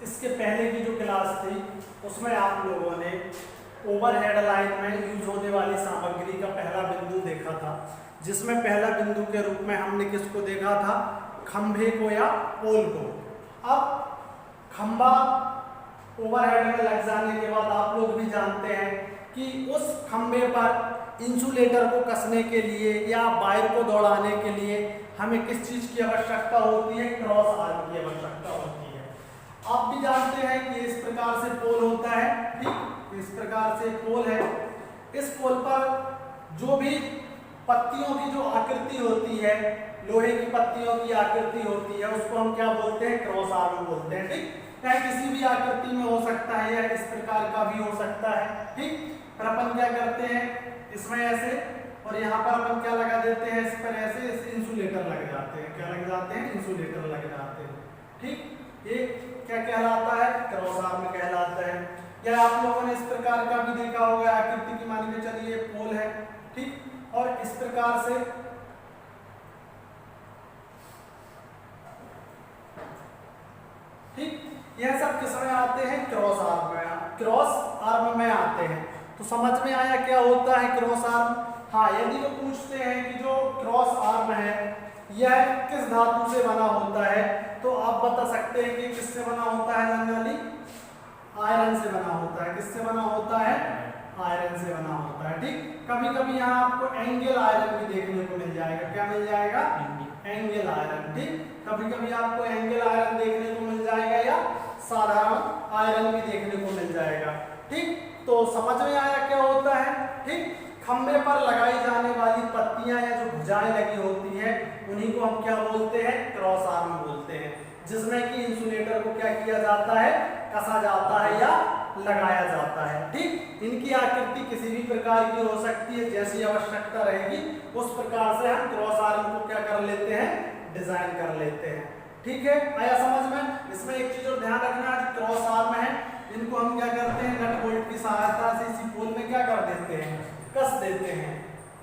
इसके पहले की जो क्लास थी उसमें आप लोगों ने ओवरहेड लाइन में यूज होने वाली सामग्री का पहला बिंदु देखा था, जिसमें पहला बिंदु के रूप में हमने किसको देखा था, खंभे को या पोल को। अब खंभा ओवरहेड में लग जाने के बाद आप लोग भी जानते हैं कि उस खंभे पर इंसुलेटर को कसने के लिए या वायर को दौड़ाने के लिए हमें किस चीज की आवश्यकता होती है, क्रॉस आर्म की आवश्यकता होती है। आप भी जानते हैं कि इस प्रकार से पोल होता है, ठीक, इस प्रकार से पोल है। इस पोल पर जो भी पत्तियों की जो आकृति होती है, लोहे की पत्तियों की आकृति होती है, उसको हम क्या बोलते हैं, क्रॉस आर्म बोलते हैं, ठीक। चाहे किसी भी आकृति में हो सकता है या इस प्रकार का भी हो सकता है, ठीक। पर अपन क्या करते हैं, इसमें ऐसे और यहाँ पर अपन क्या लगा देते हैं, इस पर ऐसे इंसुलेटर लग जाते हैं। क्या लग जाते हैं, इंसुलेटर लग जाते हैं, ठीक। ये क्या कहलाता है, क्रॉस आर्म कहलाता है। या आप लोगों ने इस प्रकार का भी देखा होगा, आकृति की मान के चलिए पोल है, ठीक, और इस प्रकार से ठीक, यह सब किसमें आते हैं, क्रॉस आर्म में, क्रॉस आर्म में आते हैं। तो समझ में आया क्या होता है क्रॉस आर्म। हाँ, यदि वो पूछते हैं कि जो क्रॉस आर्म है यह किस धातु से बना होता है, तो आप बता सकते हैं कि किससे बना होता है, जनरली आयरन से बना होता है। किससे बना होता है, आयरन से बना होता है, ठीक। कभी कभी यहाँ आपको एंगल आयरन भी देखने को मिल जाएगा। क्या मिल जाएगा, एंगल आयरन, ठीक। कभी कभी आपको एंगल आयरन देखने को मिल जाएगा या साधारण आयरन भी देखने को मिल जाएगा, ठीक। तो समझ में आया क्या होता है, ठीक। खंभे पर लगाई जाने वाली पत्तियां या जो भुजाएं लगी होती है उन्हीं को हम क्या बोलते हैं, क्रॉस आर्म बोलते हैं, जिसमें कि इंसुलेटर को क्या किया जाता है, कसा जाता है या लगाया जाता है, ठीक। इनकी आकृति किसी भी प्रकार की हो सकती है, जैसी आवश्यकता रहेगी उस प्रकार से हम क्रॉस आर्म को क्या कर लेते हैं, डिजाइन कर लेते हैं, ठीक है। आया समझ में। इसमें एक चीज और ध्यान रखना है, क्रॉस आर्म है इनको हम क्या करते हैं, नट बोल्ट की सहायता से इसी पोल में क्या कर देते हैं, कस देते हैं।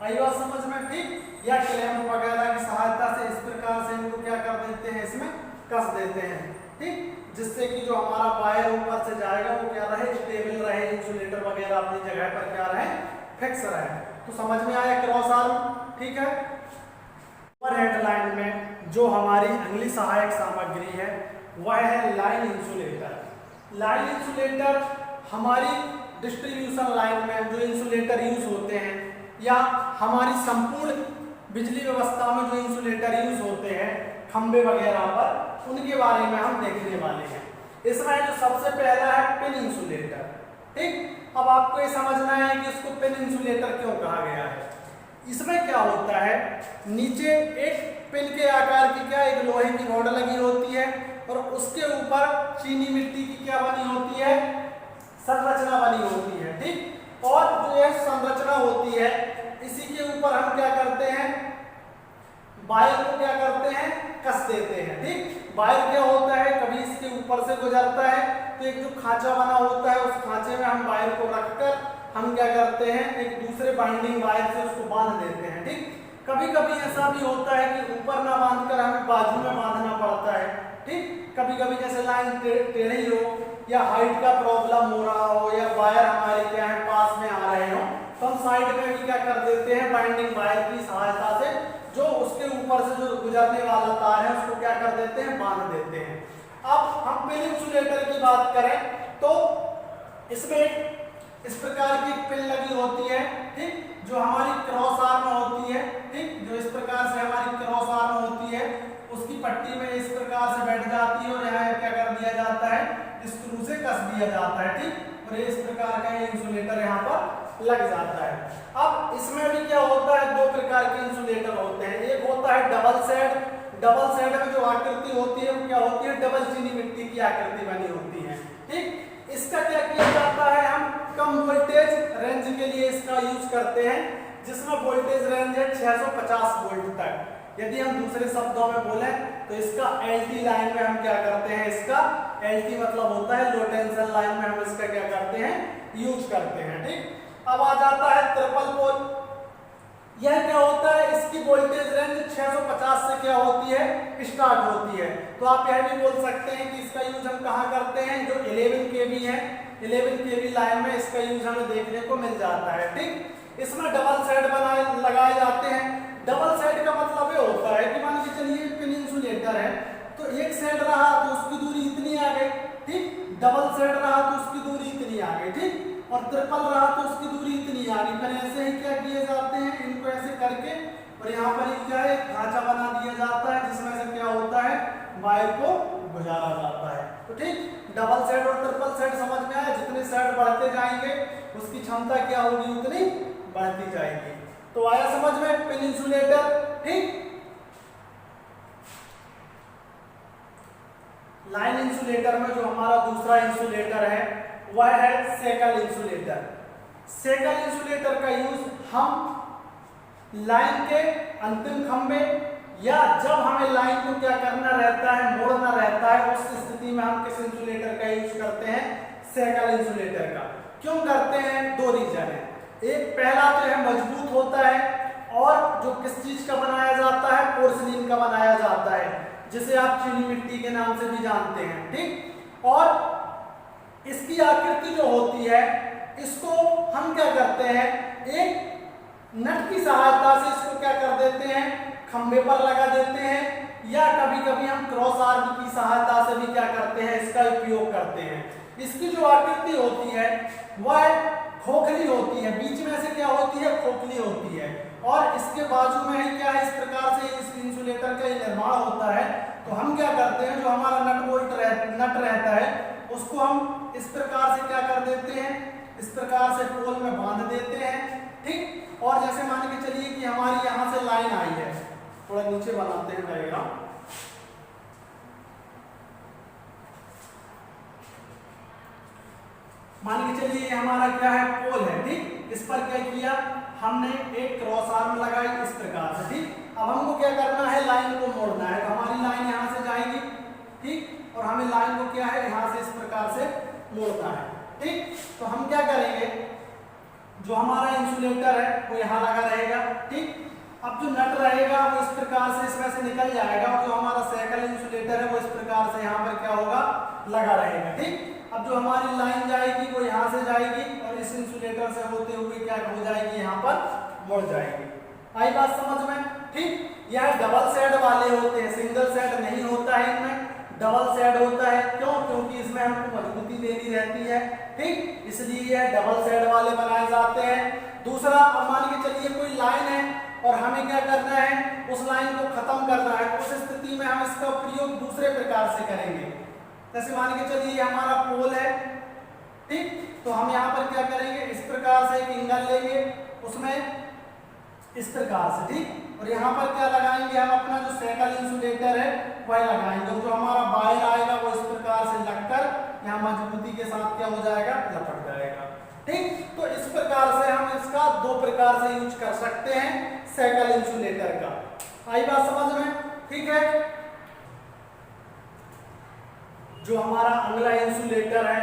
आई बात समझ में, ठीक। या क्लैंप वगैरह की सहायता से इस प्रकार से इनको क्या कर देते हैं, इसमें कस देते हैं, ठीक, जिससे कि जो हमारा वायर ऊपर से जाएगा वो क्या रहे, स्टेबल रहे, इंसुलेटर वगैरह अपनी जगह पर क्या रहे, फिक्स रहे। तो समझ में आया क्रॉस आर्म, ठीक है। ओवरहेड लाइन में जो हमारी अगली सहायक सामग्री है वह है लाइन इंसुलेटर। लाइन इंसुलेटर हमारी डिस्ट्रीब्यूशन लाइन में जो इंसुलेटर यूज होते हैं या हमारी संपूर्ण बिजली व्यवस्था में जो इंसुलेटर यूज होते हैं खंबे वगैरह पर, उनके बारे में हम देखने वाले हैं। इसमें जो सबसे पहला है पिन इंसुलेटर, ठीक। अब आपको ये समझना है कि इसको पिन इंसुलेटर क्यों कहा गया है। इसमें क्या होता है, नीचे एक पिन के आकार की क्या एक लोहे की रॉड लगी होती है और उसके ऊपर चीनी मिट्टी की क्या बनी होती है, संरचना बनी होती है, ठीक। और जो यह संरचना होती है इसी के ऊपर हम क्या करते हैं, वायर को क्या करते हैं, कस देते हैं, ठीक। वायर क्या होता है, कभी इसके ऊपर से गुजरता है तो एक जो खांचा बना होता है उस खांचे में हम वायर को रखकर हम क्या करते हैं, एक दूसरे बाइंडिंग वायर से उसको बांध देते हैं, ठीक। कभी कभी ऐसा भी होता है कि ऊपर ना बांधकर हमें बाजू में बांधना पड़ता है, ठीक। कभी कभी जैसे लाइन टेढ़ी हो या हाइट का प्रॉब्लम हो रहा हो या वायर हमारे क्या है पास में आ रहे हो, तो हम साइड में भी क्या कर देते हैं, बाइंडिंग वायर की सहायता से जो उसके ऊपर से जो गुजरने वाला तार है उसको क्या कर देते हैं, बांध देते हैं। अब हम पिन इंसुलेटर की बात करें तो इसमें इस प्रकार की पिन लगी होती है, ठीक, जो हमारी क्रॉस आर्म होती है, ठीक, जो इस प्रकार से हमारी क्रॉस आर्म होती है उसकी पट्टी में इस प्रकार से बैठ जाती है और यहाँ क्या कर दिया जाता है, स्क्रू से कस दिया जाता है, ठीक, और ये इस प्रकार का इंसुलेटर यहाँ पर लग जाता है। अब इसमें भी क्या होता है, दो प्रकार के इंसुलेटर होते हैं। एक होता है डबल सेट। डबल सेट में जो आकृति होती है वो क्या होती है, डबल चीनी मिट्टी की आकृति बनी होती है, ठीक। इसका क्या किया जाता है, हम कम वोल्टेज रेंज के लिए इसका यूज करते हैं, जिसमें वोल्टेज रेंज है 650 वोल्ट तक। यदि हम दूसरे शब्दों में बोले तो इसका एलटी लाइन में हम क्या करते हैं, इसका एलटी मतलब होता है लो टेंशन लाइन में हम इसका क्या करते हैं, यूज करते हैं, ठीक। अब आ जाता है ट्रिपल पोल। यह क्या होता है, इसकी वोल्टेज रेंज 650 से क्या होती है, स्टार्ट होती है। तो आप यह भी बोल सकते हैं कि इसका यूज हम कहाँ करते हैं, जो 11 kV है, 11 kV लाइन में इसका यूज हमें देखने को मिल जाता है। ठीक, इसमें डबल साइड लगाए जाते हैं। डबल साइड का मतलब ये होता है कि मान के चलिए पिन इंसुलेटर है, तो एक साइड रहा तो उसकी दूरी इतनी आ गई, ठीक, डबल साइड रहा तो उसकी दूरी इतनी आ गई, ठीक, और ट्रिपल रहा तो उसकी दूरी इतनी आ गई। फिर ऐसे ही क्या किए जाते हैं, इनको ऐसे करके और यहाँ पर क्या है, ढांचा बना दिया जाता है जिसमें से क्या होता है, वायर को गुजारा जाता है। तो ठीक, डबल साइड और ट्रिपल साइड समझ में आया। जितने साइड बढ़ते जाएंगे उसकी क्षमता क्या होगी, उतनी बढ़ती जाएगी। तो आया समझ में पिन इंसुलेटर। ठीक, लाइन इंसुलेटर में जो हमारा दूसरा इंसुलेटर है वह है सेकल इंसुलेटर। सेकल इंसुलेटर का यूज हम लाइन के अंतिम खंभे या जब हमें लाइन को क्या करना रहता है, मोड़ना रहता है, उस स्थिति में हम किस इंसुलेटर का यूज करते हैं, सेकल इंसुलेटर का। क्यों करते हैं, दो रीजन है। एक, पहला तो यह मजबूत होता है और जो किस चीज का बनाया जाता है, पोर्सिलीन का बनाया जाता है, जिसे आप चीनी मिट्टी के नाम से भी जानते हैं। ठीक, और इसकी आकृति जो होती है, इसको हम क्या करते हैं, एक नट की सहायता से इसको क्या कर देते हैं, खंबे पर लगा देते हैं, या कभी कभी हम क्रॉस आर्म की सहायता से भी क्या करते हैं, इसका उपयोग करते हैं। इसकी जो आकृति होती है वह खोखली होती है, बीच में से क्या होती है, खोखली होती है, और इसके बाजू में ही क्या है, इस प्रकार से इस इंसुलेटर का निर्माण होता है। तो हम क्या करते हैं, जो हमारा नट रहता है उसको हम इस प्रकार से क्या कर देते हैं, इस प्रकार से पोल में बांध देते हैं। ठीक, और जैसे मान के चलिए कि हमारी यहाँ से लाइन आई है, थोड़ा नीचे बनाते हैं डायग्राम। मान के चलिए हमारा क्या है, पोल है। ठीक, इस पर क्या किया हमने, एक क्रॉस आर्म लगाई इस प्रकार से। ठीक, अब हमको क्या करना है, लाइन को मोड़ना है। तो हमारी लाइन यहाँ से जाएगी, ठीक, और हमें लाइन को क्या है, यहाँ से इस प्रकार से मोड़ना है। ठीक, तो हम क्या करेंगे, जो हमारा इंसुलेटर है वो यहाँ लगा रहेगा। ठीक, अब जो नट रहेगा वो इस प्रकार से इसमें से निकल जाएगा, और जो हमारा सेकल इंसुलेटर है वो इस प्रकार से यहाँ पर क्या होगा, लगा रहेगा। ठीक, अब जो हमारी लाइन जाएगी वो यहाँ से जाएगी और इस इंसुलेटर से होते हुए क्या हो जाएगी, यहाँ पर मुड़ जाएगी। आई बात समझ में। ठीक, यह डबल सेड वाले होते हैं, सिंगल सेड नहीं होता है, इनमें डबल सेड होता है। क्यों, क्योंकि इसमें हमको मजबूती देनी रहती है। ठीक, इसलिए यह डबल सेड वाले बनाए जाते हैं। दूसरा, अब मान के चलिए कोई लाइन है और हमें क्या करना है, उस लाइन को खत्म करना है, उस स्थिति में हम इसका प्रयोग दूसरे प्रकार से करेंगे। जैसे मान के चलिए हमारा पोल है, ठीक, तो हम यहाँ पर क्या करेंगे, इस प्रकार से एक एंगल लेंगे, उसमें इस प्रकार से। ठीक, और यहाँ पर क्या लगाएंगे, हम अपना जो सेकल इंसुलेटर है वह लगाएंगे, और जो हमारा वायर आएगा वो इस प्रकार से लगकर यहाँ मजबूती के साथ क्या हो जाएगा, लपट जाएगा। ठीक, तो इस प्रकार से हम इसका दो प्रकार से यूज कर सकते हैं सेकल इंसुलेटर का। आई बात समझ में। ठीक है, जो हमारा अगला इंसुलेटर है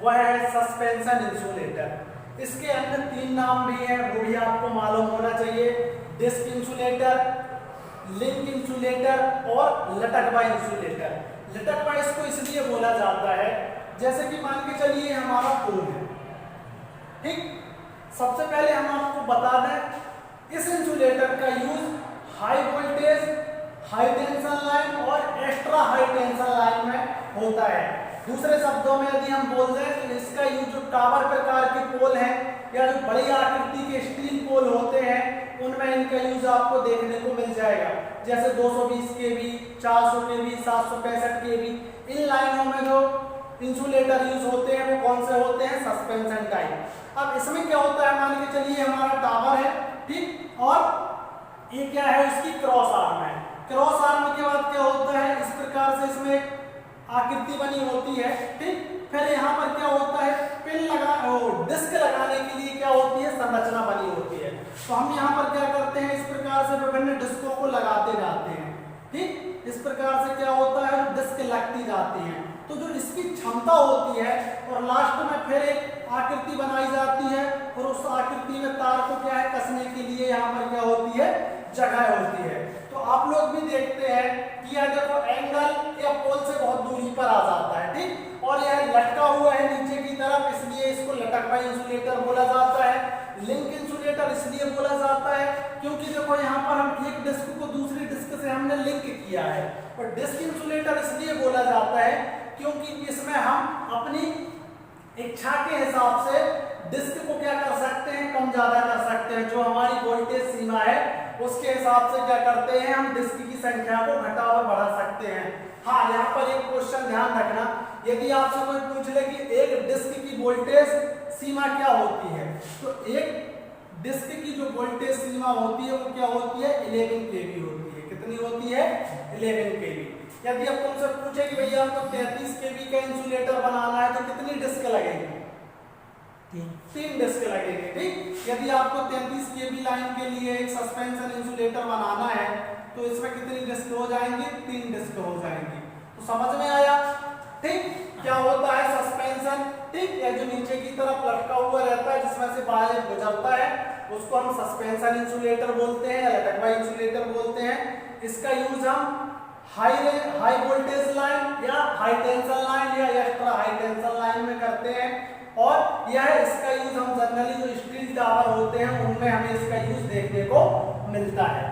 वह है सस्पेंशन इंसुलेटर। इसके अन्य तीन नाम भी हैं, वो भी आपको मालूम होना चाहिए। डिस्क इंसुलेटर, लिंक इंसुलेटर और लटकवा इंसुलेटर। लटकवा इसको इसलिए बोला जाता है, जैसे कि मान के चलिए हमारा पोल है। ठीक, सबसे पहले हम आपको बता दें, इस इंसुलेटर का use high voltage, high tension line और एक्स्ट्रा हाई टेंशन लाइन में होता है। दूसरे शब्दों में यदि हम बोल दें तो इसका यूज जो टावर प्रकार के पोल हैं या जो बड़ी आकृति के स्टील पोल होते हैं उनमें इनका यूज आपको देखने को मिल जाएगा। जैसे 220 kV, 400 kV, 765 kV, इन लाइनों में जो इंसुलेटर यूज होते हैं वो कौन से होते हैं, सस्पेंशन टाइप। अब इसमें क्या होता है, मान के चलिए हमारा टावर है, ठीक, और ये क्या है, उसकी क्रॉस आर्म है। क्रॉस आर्म के बाद क्या होता है, इस प्रकार से इसमें आकृति बनी होती है। ठीक, फिर यहाँ पर क्या होता है, पिन लगा डिस्क लगाने के लिए क्या होती है, संरचना बनी होती है। तो हम यहाँ पर क्या करते हैं, इस प्रकार से विभिन्न डिस्कों को लगाते जाते हैं। ठीक, इस प्रकार से क्या होता है, डिस्क लगती जाती है। तो जो इसकी क्षमता होती है और लास्ट में फिर एक आकृति बनाई जाती है और उस आकृति में तार को क्या है कसने के लिए यहाँ पर क्या होती है जगह होती है। तो आप लोग भी देखते हैं कि यह देखो एंगल या पोल से बहुत दूरी पर आ जाता है, ठीक, और यह लटका हुआ है नीचे की तरफ, इसलिए इसको लटकता इंसुलेटर बोला जाता है। लिंक इंसुलेटर इसलिए बोला जाता है क्योंकि देखो यहाँ पर हम एक डिस्क को दूसरी डिस्क से हमने लिंक किया है। और डिस्क इंसुलेटर इसलिए बोला जाता है क्योंकि इसमें हम अपनी इच्छा के हिसाब से डिस्क को क्या कर सकते हैं, कम ज्यादा कर सकते हैं। जो हमारी वोल्टेज सीमा है उसके हिसाब से क्या करते हैं, हम डिस्क की संख्या को घटा और बढ़ा सकते हैं। हाँ, यहाँ पर एक क्वेश्चन ध्यान रखना, यदि आपसे कोई पूछ ले कि एक डिस्क की वोल्टेज सीमा क्या होती है, तो एक डिस्क की जो वोल्टेज सीमा होती है वो क्या होती है, 11 kV होती है। कितनी होती है, 11 kV। यदि अब तुमसे पूछे कि भैया हमको 33 kV का इंसुलेटर बनाना है तो कितनी डिस्क लगेगी, 3 डिस्क लगेंगे, ठीक। यदि आपको 33 kV लाइन के लिए एक सस्पेंशन इंसुलेटर बनाना है तो इसमें कितनी डिस्क हो जाएंगी, 3 डिस्क हो जाएंगी। तो समझ में आया, ठीक। क्या होता है सस्पेंशन, ठीक, या जो नीचे की तरफ लटका हुआ रहता है जिसमें से वायर गुजरता है उसको हम सस्पेंशन इंसुलेटर बोलते हैं या लटकवा इंसुलेटर बोलते हैं। इसका यूज हम हाई वोल्टेज लाइन या हाई टेंशन लाइन या एक्स्ट्रा हाई टेंशन लाइन में करते हैं। और यह इसका यूज हम जनरली जो स्टील टावर होते हैं उनमें हमें इसका यूज देखने को मिलता है।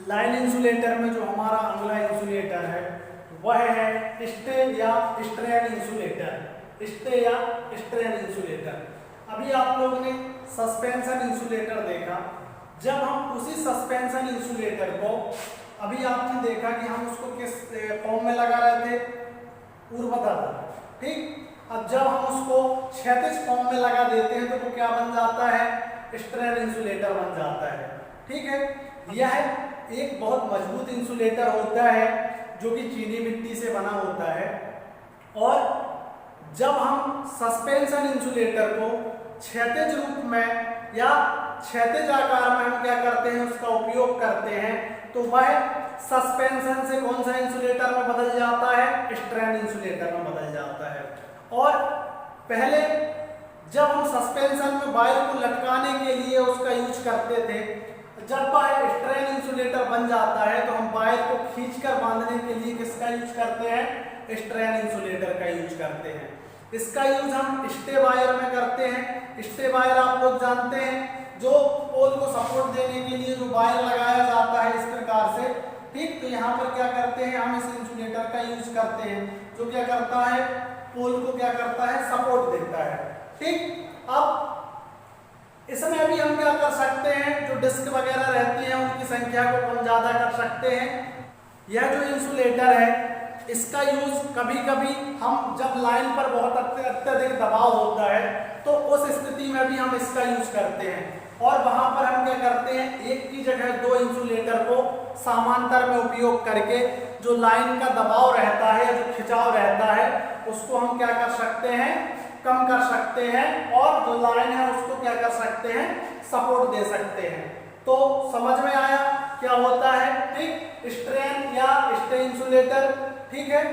लाइन इंसुलेटर में जो हमारा अगला इंसुलेटर है वह है स्टे या स्ट्रेन इंसुलेटर। स्टे या स्ट्रेन इंसुलेटर। अभी आप लोगों ने सस्पेंशन इंसुलेटर देखा, जब हम उसी सस्पेंशन इंसुलेटर को, अभी आपने देखा कि हम उसको किस फॉर्म में लगा रहे थे, ऊर्ध्वाधर, ठीक। अब जब हम उसको क्षैतिज फॉर्म में लगा देते हैं तो वो क्या बन जाता है, स्ट्रेन इंसुलेटर बन जाता है, ठीक है। यह एक बहुत मजबूत इंसुलेटर होता है जो कि चीनी मिट्टी से बना होता है। और जब हम सस्पेंशन इंसुलेटर को क्षैतिज रूप में या क्षैतिज आकार में हम क्या करते हैं, उसका उपयोग करते हैं, तो वह सस्पेंशन से कौन सा इंसुलेटर में बदल जाता है, स्ट्रेन इंसुलेटर में बदल जाता है। और पहले जब हम सस्पेंशन में वायर को लटकाने के लिए उसका यूज करते थे, जब वायर स्ट्रेन इंसुलेटर बन जाता है तो हम वायर को खींचकर बांधने के लिए किसका यूज करते हैं, स्ट्रेन इंसुलेटर का यूज करते हैं। इसका यूज हम स्टे वायर में करते हैं। स्टे वायर आप लोग जानते हैं, जो पोल को सपोर्ट देने के लिए जो वायर लगाया जाता है इस प्रकार से, ठीक। तो यहाँ पर क्या करते हैं, हम इस इंसुलेटर का यूज करते हैं जो क्या करता है, पोल को क्या करता है, सपोर्ट देता है, ठीक। अब इसमें भी हम क्या कर सकते हैं, जो डिस्क वगैरह रहती हैं उनकी संख्या को कम ज्यादा कर सकते हैं। यह जो इंसुलेटर है इसका यूज कभी कभी हम जब लाइन पर बहुत अत्यधिक दबाव होता है तो उस स्थिति में भी हम इसका यूज करते हैं। और वहां पर हम क्या करते हैं, एक की जगह 2 इंसुलेटर को समांतर में उपयोग करके जो लाइन का दबाव रहता है, जो खिंचाव रहता है, उसको हम क्या कर सकते हैं, कम कर सकते हैं। और जो लाइन है उसको क्या कर सकते हैं, सपोर्ट दे सकते हैं। तो समझ में आया क्या होता है, ठीक। स्ट्रेन या स्टे इंसुलेटर, ठीक है।